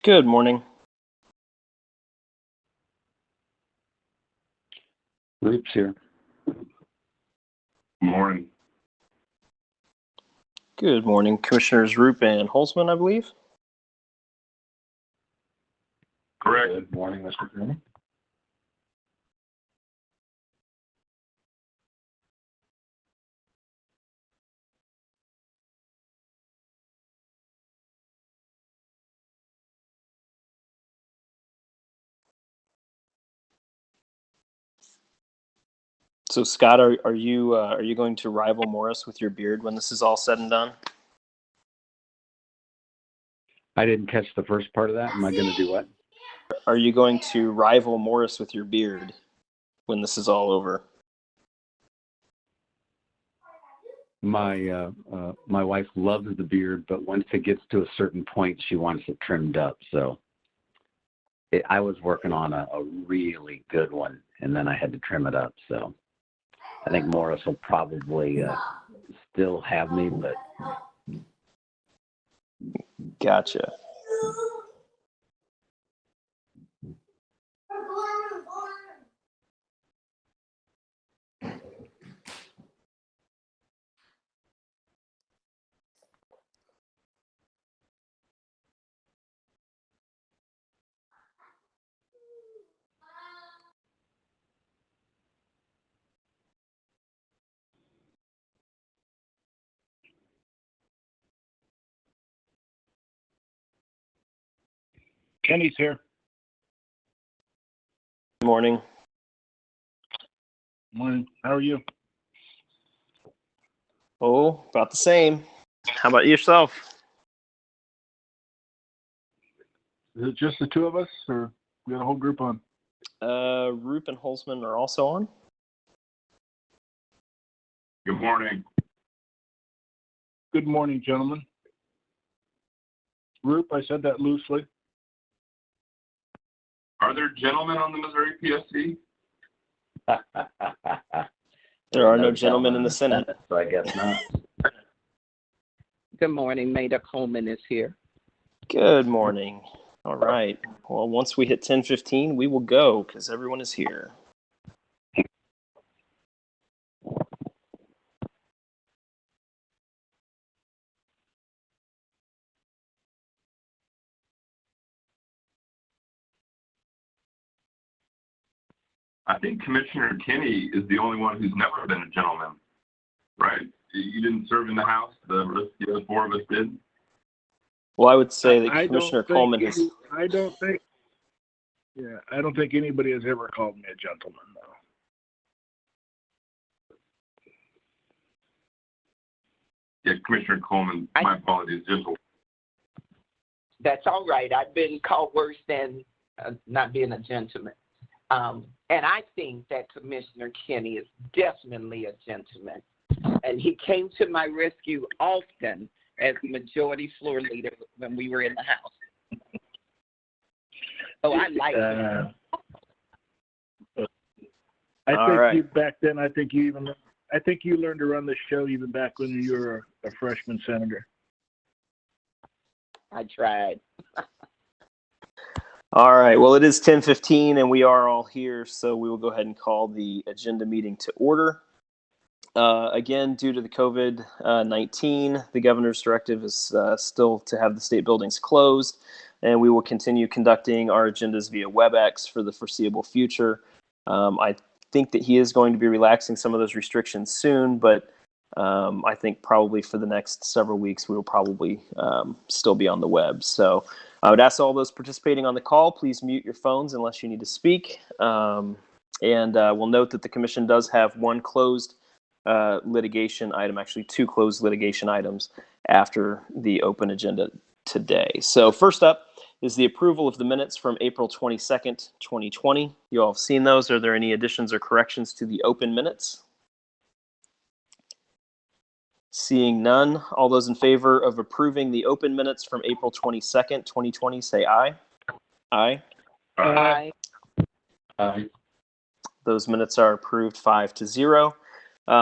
Good morning. Roop's here. Morning. Good morning, Commissioners Roop and Holzman, I believe. Correct. Good morning, Mr. Chairman. So, Scott, are you going to rival Morris with your beard when this is all said and done? I didn't catch the first part of that. Am I going to do what? Are you going to rival Morris with your beard when this is all over? My wife loves the beard, but once it gets to a certain point, she wants it trimmed up. So I was working on a really good one, and then I had to trim it up. So I think Morris will probably still have me, but Gotcha. Kenny's here. Good morning. Morning. How are you? Oh, about the same. How about yourself? Is it just the two of us, or we got a whole group on? Roop and Holzman are also on. Good morning. Good morning, gentlemen. Roop, I said that loosely. Are there gentlemen on the Missouri PSC? There are no gentlemen in the Senate. So I guess not. Good morning. Maida Coleman is here. Good morning. All right. Well, once we hit 10:15, we will go because everyone is here. I think Commissioner Kenny is the only one who's never been a gentleman, right? You didn't serve in the House. The other four of us did. Well, I would say that I Commissioner don't think Coleman has. I don't think anybody has ever called me a gentleman, though. Yeah, Commissioner Coleman, my apologies. That's all right. I've been called worse than not being a gentleman. And I think that Commissioner Kenny is definitely a gentleman. And he came to my rescue often as majority floor leader when we were in the House. So I like him. You back then. I think you learned to run the show even back when you were a freshman senator. I tried. All right. Well, it is 10:15 and we are all here, so we will go ahead and call the agenda meeting to order. Again, due to the COVID-19, the governor's directive is still to have the state buildings closed, and we will continue conducting our agendas via WebEx for the foreseeable future. I think that he is going to be relaxing some of those restrictions soon, but I think probably for the next several weeks, we will probably still be on the web. So I would ask all those participating on the call, please mute your phones unless you need to speak. And we'll note that the commission does have one closed litigation item, actually two closed litigation items after the open agenda today. So first up is the approval of the minutes from April 22nd, 2020. You all have seen those. Are there any additions or corrections to the open minutes? Seeing none, all those in favor of approving the open minutes from April 22nd, 2020, say aye. Aye. Aye. Aye. Those minutes are approved 5-0.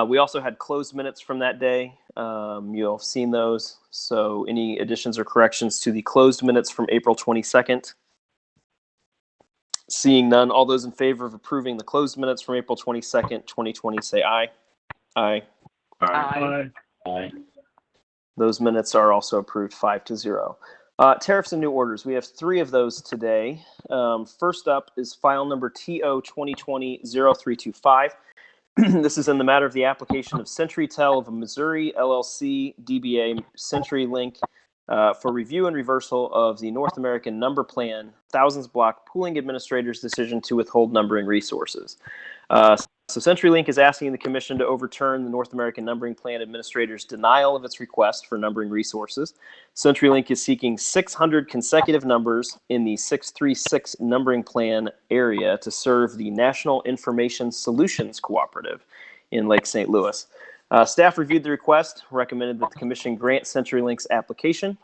We also had closed minutes from that day. You all have seen those. So any additions or corrections to the closed minutes from April 22nd? Seeing none, all those in favor of approving the closed minutes from April 22nd, 2020, say aye. Aye. Aye. Aye. Those minutes are also approved 5-0. Tariffs and new orders. We have 3 of those today. First up is file number TO 2020-0325. This is in the matter of the application of CenturyTel of Missouri LLC DBA CenturyLink for review and reversal of the North American Number Plan Thousands Block Pooling Administrator's decision to withhold numbering resources. So CenturyLink is asking the Commission to overturn the North American Numbering Plan Administrator's denial of its request for numbering resources. CenturyLink is seeking 600 consecutive numbers in the 636 numbering plan area to serve the National Information Solutions Cooperative in Lake St. Louis. Staff reviewed the request, recommended that the Commission grant CenturyLink's application.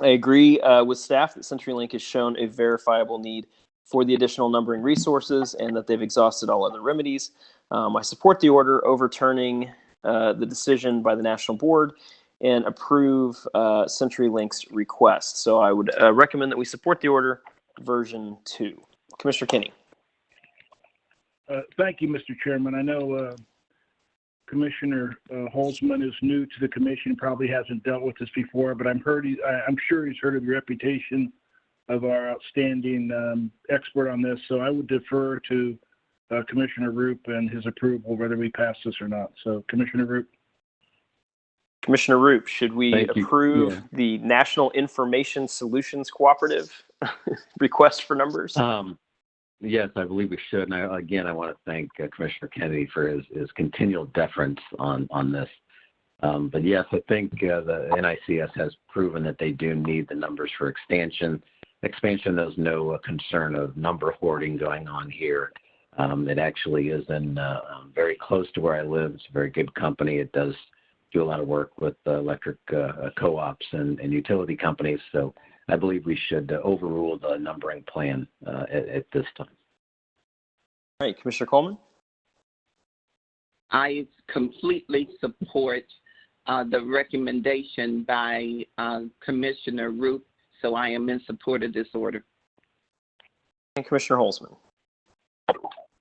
I agree with staff that CenturyLink has shown a verifiable need for the additional numbering resources and that they've exhausted all other remedies. I support the order overturning the decision by the National Board and approve CenturyLink's request. So I would recommend that we support the order version 2. Commissioner Kinney. Thank you, Mr. Chairman. I know Commissioner Holzman is new to the commission, probably hasn't dealt with this before, but I'm sure he's heard of the reputation of our outstanding expert on this. So I would defer to Commissioner Roop and his approval, whether we pass this or not. So Commissioner Roop. Commissioner Roop, should we approve Yeah. the National Information Solutions Cooperative request for numbers? Yes, I believe we should. And I want to thank Commissioner Kennedy for his continual deference on this. But yes, I think the NICS has proven that they do need the numbers for expansion. There's no concern of number hoarding going on here. It actually is in very close to where I live. It's a very good company. It does do a lot of work with electric co-ops and utility companies. So I believe we should overrule the numbering plan at this time. All right, Commissioner Coleman. I completely support the recommendation by Commissioner Roop, so I am in support of this order. And Commissioner Holzman.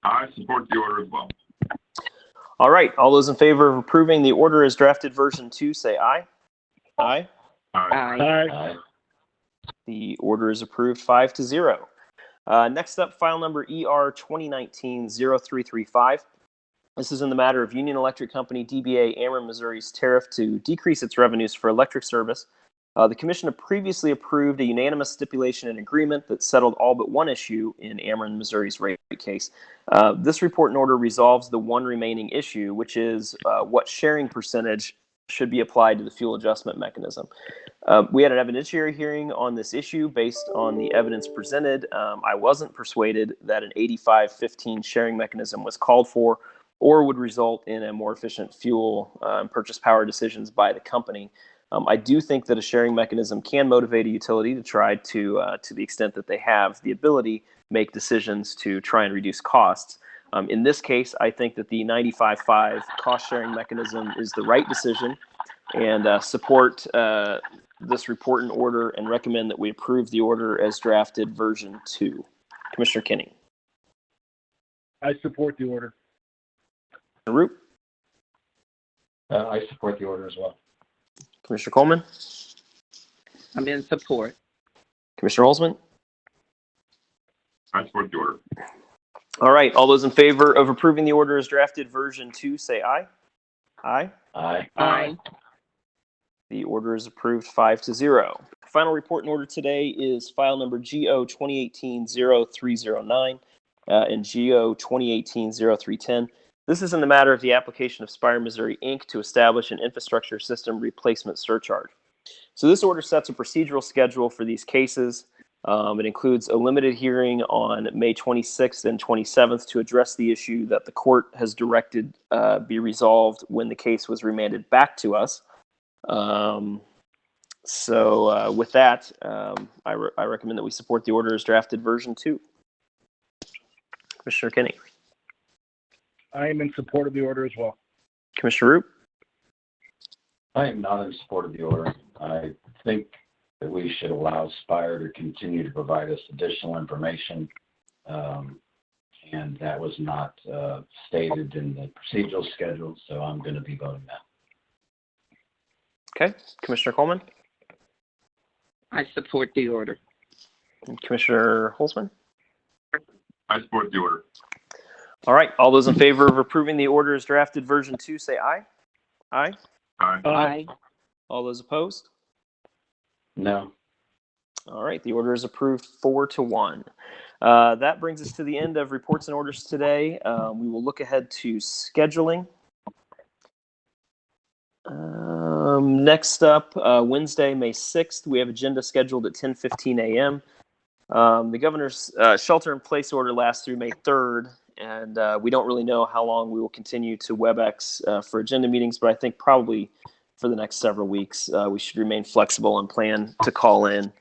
I support the order as well. All right, all those in favor of approving the order as drafted version 2, say aye. Aye. Aye. Aye. The order is approved 5-0. Next up, file number ER 2019-0335. This is in the matter of Union Electric Company, DBA Ameren Missouri's tariff to decrease its revenues for electric service. The Commission had previously approved a unanimous stipulation and agreement that settled all but one issue in Ameren Missouri's rate case. This report and order resolves the one remaining issue, which is what sharing percentage should be applied to the fuel adjustment mechanism. We had an evidentiary hearing on this issue based on the evidence presented. I wasn't persuaded that an 85-15 sharing mechanism was called for or would result in a more efficient fuel and purchase power decisions by the company. I do think that a sharing mechanism can motivate a utility to try to the extent that they have the ability, make decisions to try and reduce costs. In this case, I think that the 95-5 cost sharing mechanism is the right decision and support this report and order and recommend that we approve the order as drafted version 2. Commissioner Kinney. I support the order. Roop. I support the order as well. Commissioner Coleman. I'm in support. Commissioner Holzman. I support the order. All right, all those in favor of approving the order as drafted version 2, say aye. Aye. Aye. Aye. The order is approved 5-0. Final report and order today is file number GO 2018-0309 and GO 2018-0310. This is in the matter of the application of Spire Missouri, Inc. to establish an infrastructure system replacement surcharge. So this order sets a procedural schedule for these cases. It includes a limited hearing on May 26th and 27th to address the issue that the court has directed be resolved when the case was remanded back to us. With that, I recommend that we support the order as drafted version 2. Commissioner Kinney. I am in support of the order as well. Commissioner Roop. I am not in support of the order. I think that we should allow Spire to continue to provide us additional information. And that was not stated in the procedural schedule, so I'm going to be voting no. Okay, Commissioner Coleman, I support the order. and Commissioner Holzman. I support the order. All right, all those in favor of approving the order as drafted version 2, say aye. Aye. Aye. Aye. All those opposed? No. All right, the order is approved 4-1. That brings us to the end of reports and orders today. We will look ahead to scheduling. Next up, Wednesday, May 6th, we have agenda scheduled at 10:15 a.m. The governor's shelter-in-place order lasts through May 3rd, and we don't really know how long we will continue to WebEx for agenda meetings, but I think probably for the next several weeks, we should remain flexible and plan to call in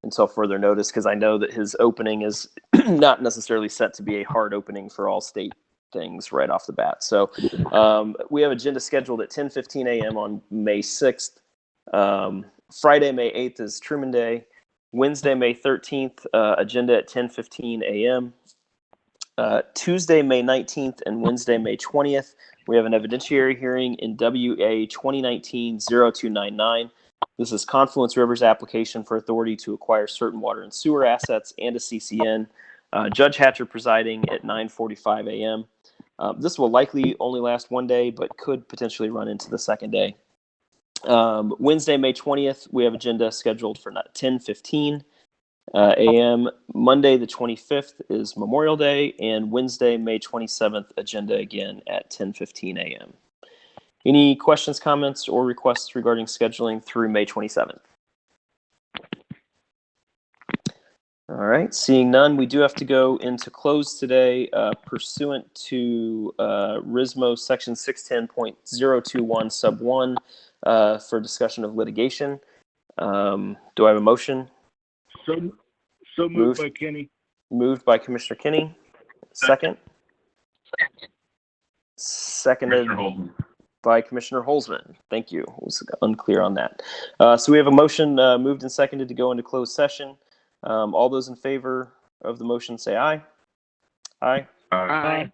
until further notice, because I know that his opening is not necessarily set to be a hard opening for all state things right off the bat. So we have agenda scheduled at 10:15 a.m. on May 6th. Friday, May 8th is Truman Day. Wednesday, May 13th, agenda at 10:15 a.m. Tuesday, May 19th and Wednesday, May 20th, we have an evidentiary hearing in WA 2019-0299. This is Confluence River's application for authority to acquire certain water and sewer assets and a CCN. Judge Hatcher presiding at 9:45 a.m. This will likely only last one day, but could potentially run into the second day. Wednesday, May 20th, we have agenda scheduled for 10:15 a.m. Monday, the 25th, is Memorial Day, and Wednesday, May 27th, agenda again at 10:15 a.m. Any questions, comments, or requests regarding scheduling through May 27th? All right, seeing none, we do have to go into close today pursuant to RISMO section 610.021 sub 1 for discussion of litigation. Do I have a motion? So moved Moved. by Kenny. Moved by Commissioner Kinney. Second? Seconded Commissioner Holden. by Commissioner Holzman. Thank you. I was unclear on that. So we have a motion moved and seconded to go into closed session. All those in favor of the motion say aye. Aye. Aye.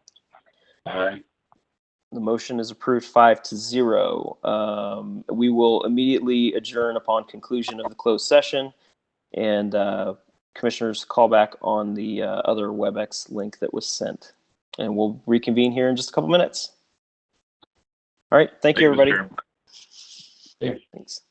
Aye. The motion is approved 5-0. We will immediately adjourn upon conclusion of the closed session, and commissioners call back on the other WebEx link that was sent. And we'll reconvene here in just a couple minutes. All right. Thank you, everybody. Mr. Chair. Yeah. Thanks.